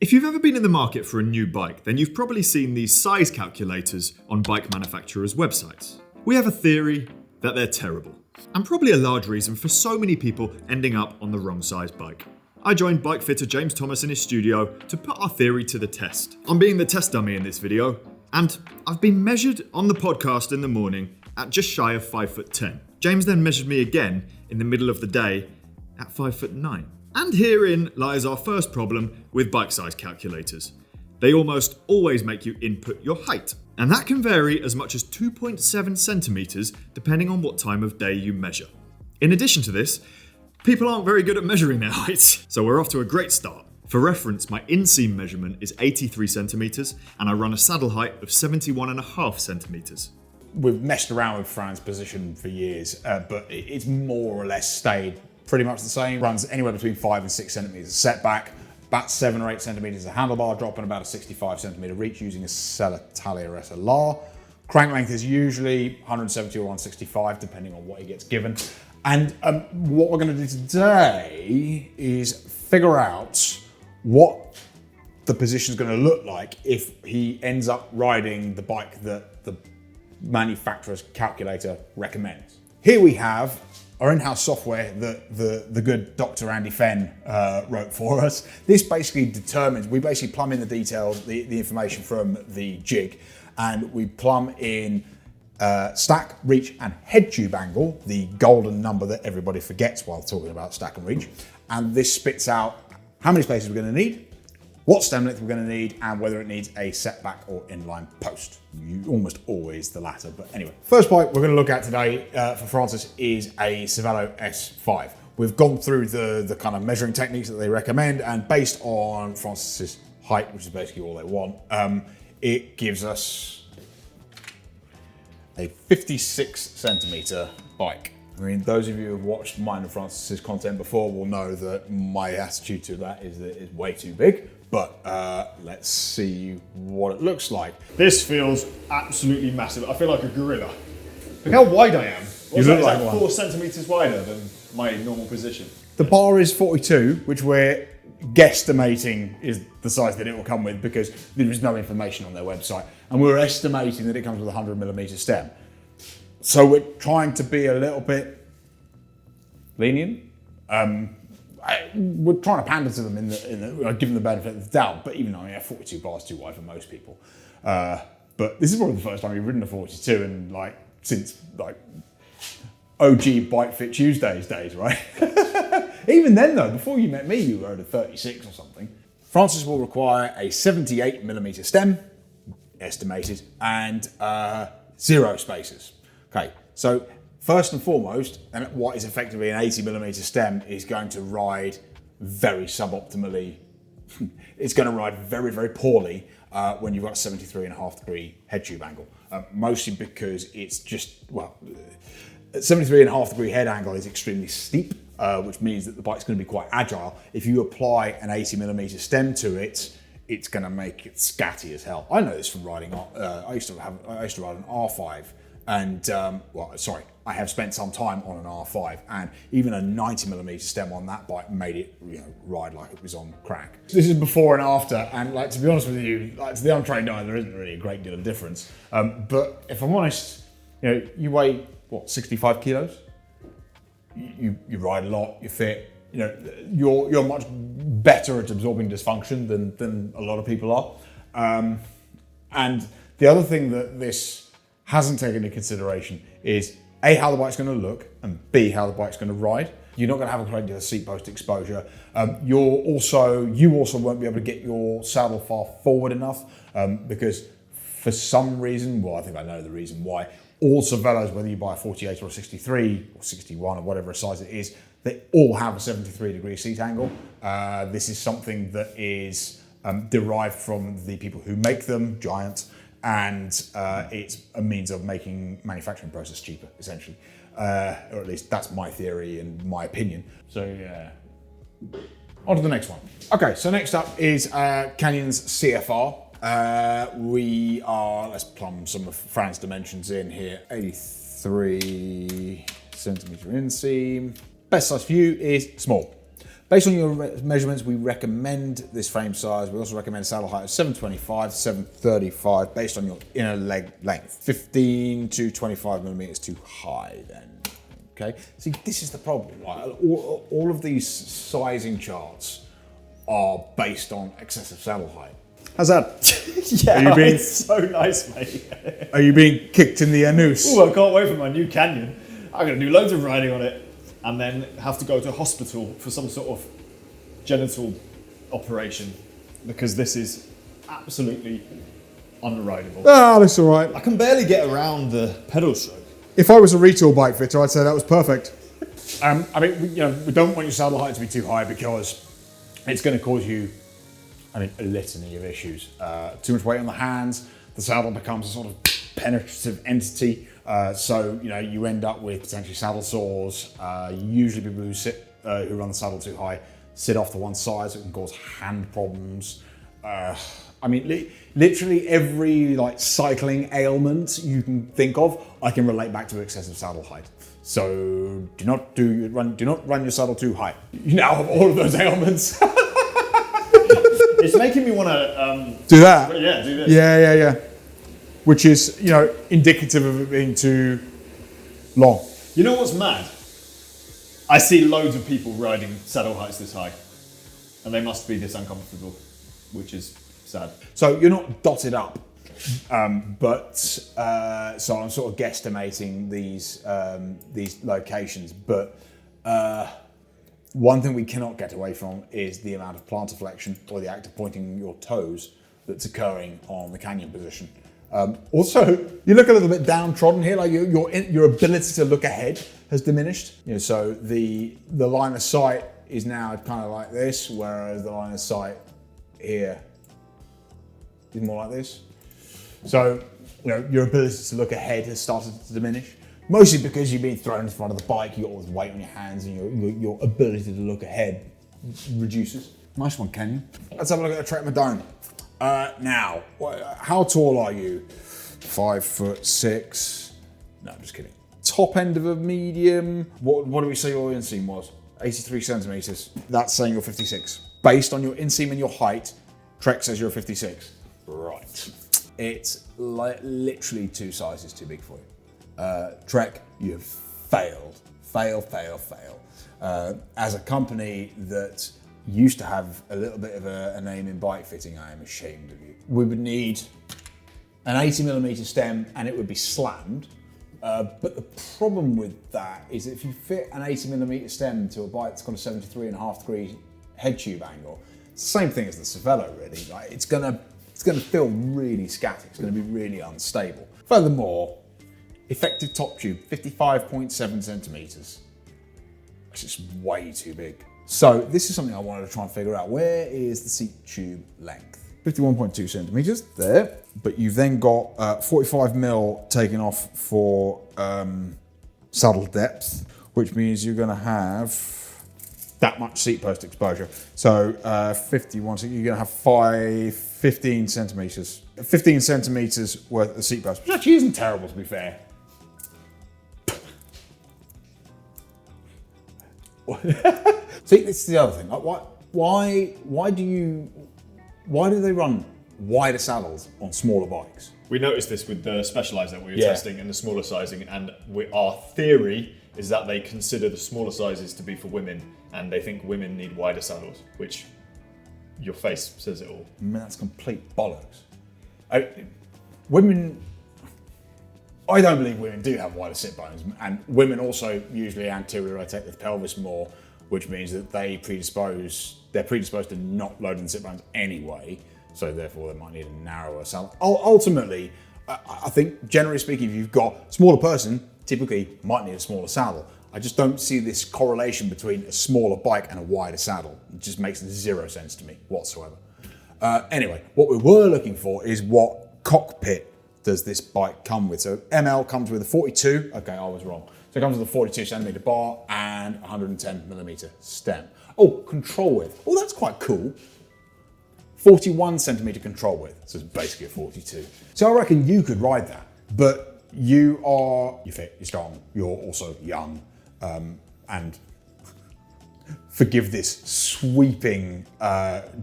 If you've ever been in the market for a new bike, then you've probably seen these size calculators on bike manufacturers' websites. We have a theory that they're terrible, and probably a large reason for so many people ending up on the wrong size bike. I joined bike fitter James Thomas in his studio to put our theory to the test. I'm being the test dummy in this video, and I've been measured on the podcast in the morning at just shy of 5'10". James then measured me again in the middle of the day at 5'9". And herein lies our first problem with bike size calculators. They almost always make you input your height, and that can vary as much as 2.7 centimeters depending on what time of day you measure. In addition to this, people aren't very good at measuring their heights, so we're off to a great start. For reference, my inseam measurement is 83 centimeters, and I run a saddle height of 71.5 centimeters. We've messed around with Fran's position for years, but it's more or less stayed pretty much the same. Runs anywhere between 5 and 6 centimeters setback, about 7 or 8 centimeters a handlebar drop, and about a 65 centimeter reach using a Italia SLR. Crank length is usually 170 or 165, depending on what he gets given. And what we're going to do today is figure out what the position is going to look like if he ends up riding the bike that the manufacturer's calculator recommends. Here we have our in-house software that the good Dr. Andy Fenn wrote for us. This basically determines, we basically plumb in the details, the information from the jig, and we plumb in stack, reach, and head tube angle, the golden number that everybody forgets while talking about stack and reach. And this spits out how many spaces we're going to need, what stem length we're going to need, and whether it needs a setback or inline post. Almost always the latter, but anyway. First bike we're going to look at today for Francis is a Cervelo S5. We've gone through the kind of measuring techniques that they recommend, and based on Francis's height, which is basically all they want, it gives us a 56 centimeter bike. I mean, those of you who have watched mine and Francis's content before will know that my attitude to that is that it's way too big. But let's see what it looks like. This feels absolutely massive. I feel like a gorilla. Look how wide I am. You look like 4 centimeters wider than my normal position. The bar is 42, which we're guesstimating is the size that it will come with because there is no information on their website. And we're estimating that it comes with a 100mm stem. So we're trying to be a little bit lenient. We're trying to pander to them in the give them the benefit of the doubt, but even though 42 bars too wide for most people. But this is probably the first time we've ridden a 42 and since OG Bike Fit Tuesdays days, right? Even then though, before you met me, you rode a 36 or something. Francis will require a 78mm stem, estimated, and 0 spaces. Okay, so first and foremost, and what is effectively an 80mm stem is going to ride very suboptimally. It's going to ride very, very poorly when you've got a 73.5 degree head tube angle. Mostly because it's just, well, 73.5 degree head angle is extremely steep, which means that the bike's going to be quite agile. If you apply an 80mm stem to it, it's going to make it scatty as hell. I know this from riding. I used to ride an R5. And, I have spent some time on an R5, and even a 90mm stem on that bike made it, ride like it was on crack. This is before and after, and to be honest with you, to the untrained eye, there isn't really a great deal of difference. But if I'm honest, you weigh, 65 kilos? You ride a lot, you're fit, you're much better at absorbing dysfunction than a lot of people are. And the other thing that this hasn't taken into consideration is A, how the bike's going to look, and B, how the bike's going to ride. You're not going to have a great deal of seat post exposure. You also won't be able to get your saddle far forward enough because for some reason, I think I know the reason why, all Cervelos, whether you buy a 48 or a 63 or 61 or whatever size it is, they all have a 73 degree seat angle. This is something that is derived from the people who make them, Giant, and it's a means of making manufacturing process cheaper, essentially. Or at least that's my theory and my opinion. So yeah, on to the next one. Okay, so next up is Canyon's CFR. Let's plumb some of Fran's dimensions in here. 83 centimeter inseam. Best size for you is small. Based on your measurements, we recommend this frame size. We also recommend saddle height of 725 to 735 based on your inner leg length. 15 to 25 millimeters too high then. Okay, see, this is the problem, right? All of these sizing charts are based on excessive saddle height. How's that? Yeah, it's so nice, mate. Are you being kicked in the anus? Oh, I can't wait for my new Canyon. I'm going to do loads of riding on it and then have to go to a hospital for some sort of genital operation because this is absolutely unrideable. Ah, that's all right. I can barely get around the pedal stroke. If I was a retail bike fitter, I'd say that was perfect. I mean, we don't want your saddle height to be too high because it's going to cause you, a litany of issues. Too much weight on the hands, the saddle becomes a sort of penetrative entity. So, you end up with potentially saddle sores. Usually people who run the saddle too high sit off to one side, so it can cause hand problems. Literally every cycling ailment you can think of, I can relate back to excessive saddle height. So do not run your saddle too high. You now have all of those ailments. It's making me want to do that. Yeah, do this. Yeah. Which is, indicative of it being too long. You know what's mad? I see loads of people riding saddle heights this high, and they must be this uncomfortable, which is sad. So you're not dotted up, so I'm sort of guesstimating these locations. But one thing we cannot get away from is the amount of plantar flexion, or the act of pointing your toes, that's occurring on the canyon position. Also, you look a little bit downtrodden here, like your ability to look ahead has diminished. So the line of sight is now kind of like this, whereas the line of sight here is more like this. So, your ability to look ahead has started to diminish, mostly because you've been thrown in front of the bike, you've got all this weight on your hands, and your ability to look ahead reduces. Nice one, Canyon. Let's have a look at the Tre Madone. Now, how tall are you? 5'6". No, I'm just kidding. Top end of a medium. What do we say your inseam was? 83 centimeters. That's saying you're 56. Based on your inseam and your height, Trek says you're 56. Right. It's literally 2 sizes too big for you. Trek, you have failed. Fail. As a company that used to have a little bit of a name in bike fitting, I am ashamed of you. We would need an 80mm stem and it would be slammed. But the problem with that is if you fit an 80mm stem to a bike that's got a 73.5 degree head tube angle, it's the same thing as the Cervelo really. It's gonna feel really scatty, it's gonna be really unstable. Furthermore, effective top tube, 55.7 centimeters. It's just way too big. So this is something I wanted to try and figure out. Where is the seat tube length? 51.2 centimeters there, but you've then got 45mm taken off for saddle depth, which means you're going to have that much seat post exposure. So 51, so you're going to have 15 centimeters. 15 centimeters worth of seat post, which actually isn't terrible, to be fair. See, this is the other thing. Why do they run wider saddles on smaller bikes? We noticed this with the Specialized that we were testing and the smaller sizing, and our theory is that they consider the smaller sizes to be for women, and they think women need wider saddles, which your face says it all. I mean, that's complete bollocks. I don't believe women do have wider sit bones, and women also usually anterior rotate the pelvis more, which means that they're predisposed to not loading the sit bones anyway, so therefore they might need a narrower saddle. Ultimately, I think generally speaking, if you've got a smaller person, typically might need a smaller saddle. I just don't see this correlation between a smaller bike and a wider saddle. It just makes zero sense to me whatsoever. Anyway, what we were looking for is what cockpit does this bike come with. So ML comes with a 42, okay, I was wrong. So it comes with a 42 centimeter bar and 110mm stem. Oh, control width. Oh, that's quite cool. 41 centimeter control width, so it's basically a 42. So I reckon you could ride that, but you're fit, you're strong, you're also young, and forgive this sweeping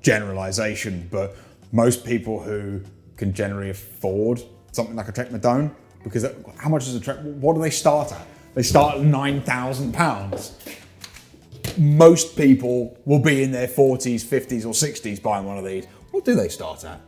generalization, but most people who can generally afford something like a Tre Madone, because how much is a Tre? What do they start at? They start at £9,000. Most people will be in their 40s, 50s, or 60s buying one of these. What do they start at?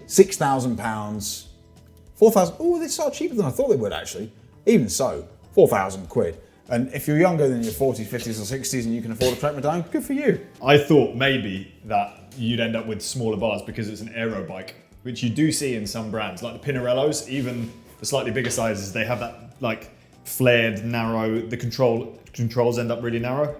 £6,000, £4,000. Oh, they start cheaper than I thought they would actually. Even so, £4,000. And if you're younger than your 40s, 50s, or 60s and you can afford a Tre Madone, good for you. I thought maybe that you'd end up with smaller bars because it's an aero bike, which you do see in some brands, like the Pinellas, even the slightly bigger sizes, they have that like flared, narrow, the controls end up really narrow.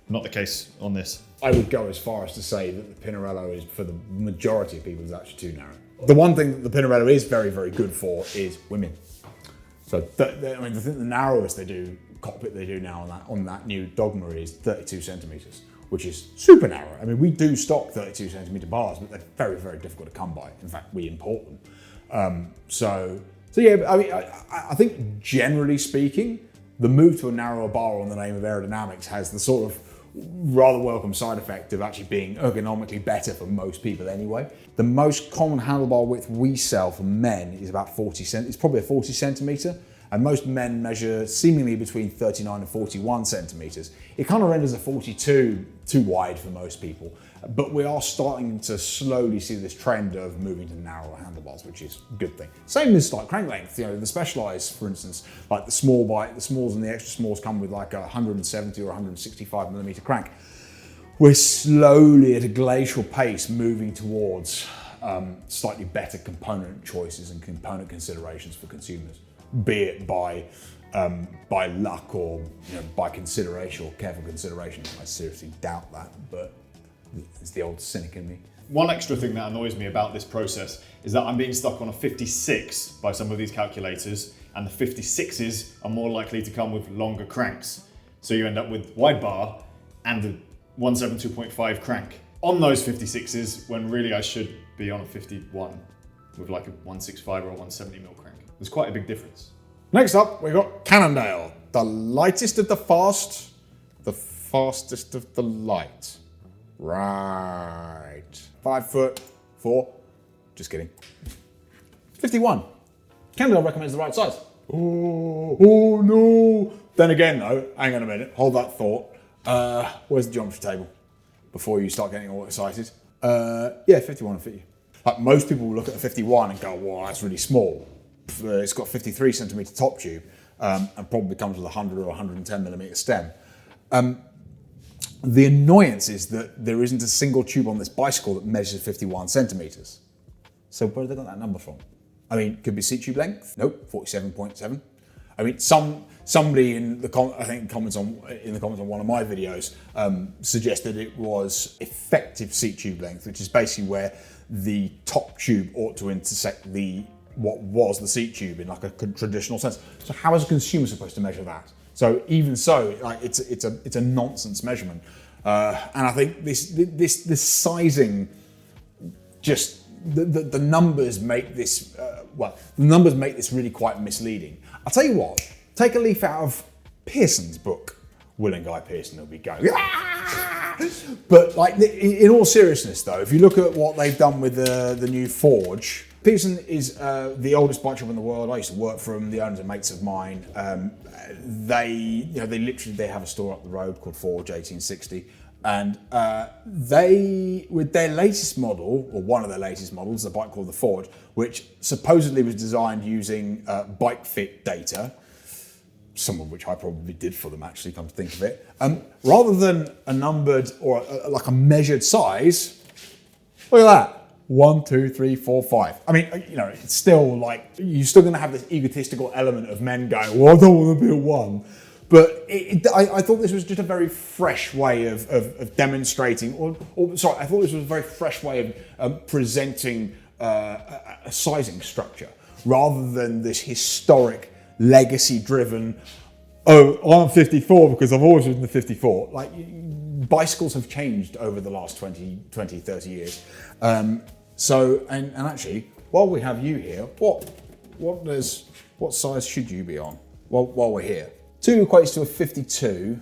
Not the case on this. I would go as far as to say that the Pinella is, for the majority of people, is actually too narrow. The one thing that the Pinella is very, very good for is women. So, I think the narrowest cockpit they do now on that new Dogma is 32 centimeters, which is super narrow. I mean, we do stock 32 centimeter bars, but they're very, very difficult to come by. In fact, we import them. So yeah, I mean, I think generally speaking, the move to a narrower bar on the name of aerodynamics has the sort of rather welcome side effect of actually being ergonomically better for most people anyway. The most common handlebar width we sell for men is about 40 centimeters. It's probably a 40 centimeter, and most men measure seemingly between 39 and 41 centimeters. It kind of renders a 42 too wide for most people, but we are starting to slowly see this trend of moving to narrower handlebars, which is a good thing. Same as like crank length, you know, the Specialized, for instance, like the small bike, the smalls and the extra smalls come with like a 170 or 165 millimeter crank. We're slowly at a glacial pace moving towards slightly better component choices and component considerations for consumers, be it by luck or by consideration or careful consideration. I seriously doubt that, but it's the old cynic in me. One extra thing that annoys me about this process is that I'm being stuck on a 56 by some of these calculators, and the 56s are more likely to come with longer cranks. So you end up with wide bar and a 172.5 crank on those 56s, when really I should be on a 51 with like a 165 or a 170 mil crank. There's quite a big difference. Next up, we've got Cannondale, the lightest of the fast, the fastest of the light. Right. 5'4", just kidding. 51. Cannondale recommends the right size. Oh no. Then again though, hang on a minute, hold that thought. Where's the geometry table? Before you start getting all excited. Yeah, 51 will fit you. Like most people will look at a 51 and go, wow, that's really small. It's got 53 centimeter top tube and probably comes with a 100 or 110 millimeter stem. The annoyance is that there isn't a single tube on this bicycle that measures 51 centimeters. So where have they got that number from? I mean, could be seat tube length. Nope, 47.7. I mean, somebody in the comments on one of my videos suggested it was effective seat tube length, which is basically where the top tube ought to intersect what was the seat tube in like a traditional sense. So how is a consumer supposed to measure that? So even so, like it's a nonsense measurement, and I think this sizing just the numbers make this the numbers make this really quite misleading. I'll tell you what, take a leaf out of Pearson's book. Will and Guy Pearson will be going. But like in all seriousness though, if you look at what they've done with the new Forge, Pearson is the oldest bike shop in the world. I used to work for them. The owners are mates of mine. They have a store up the road called Forge 1860, and they, with their latest model, or one of their latest models, a bike called the Forge, which supposedly was designed using bike fit data, some of which I probably did for them actually, come to think of it, rather than a numbered or like a measured size. Look at that. 1, 2, 3, 4, 5. I mean, it's still like, you're still going to have this egotistical element of men going, well, I don't want to be a 1. But I thought this was just a very fresh way of demonstrating, I thought this was a very fresh way of presenting a sizing structure, rather than this historic, legacy-driven, I'm 54 because I've always ridden the 54. Like, bicycles have changed over the last 20, 30 years. So actually, while we have you here, what size should you be on while we're here? 2 equates to a 52.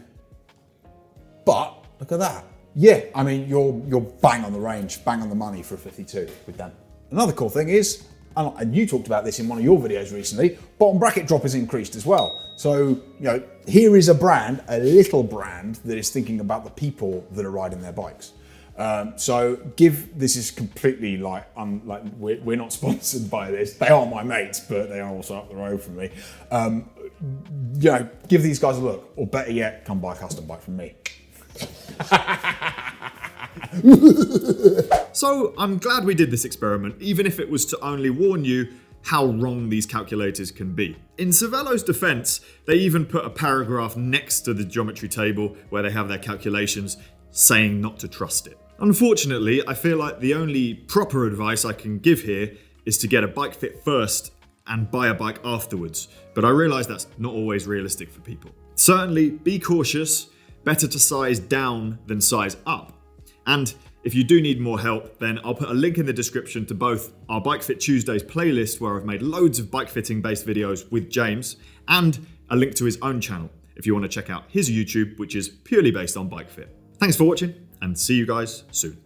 But look at that. Yeah, I mean, you're bang on the range, bang on the money for a 52 with them. Another cool thing is, and you talked about this in one of your videos recently, bottom bracket drop is increased as well. So, here is a brand, a little brand, that is thinking about the people that are riding their bikes. This is completely we're not sponsored by this. They are my mates, but they are also up the road from me. Give these guys a look, or better yet, come buy a custom bike from me. So I'm glad we did this experiment, even if it was to only warn you how wrong these calculators can be. In Cervelo's defense, they even put a paragraph next to the geometry table where they have their calculations saying not to trust it. Unfortunately, I feel like the only proper advice I can give here is to get a bike fit first and buy a bike afterwards, but I realise that's not always realistic for people. Certainly, be cautious, better to size down than size up. And if you do need more help, then I'll put a link in the description to both our Bike Fit Tuesdays playlist, where I've made loads of bike fitting based videos with James, and a link to his own channel if you want to check out his YouTube, which is purely based on bike fit. Thanks for watching, and see you guys soon.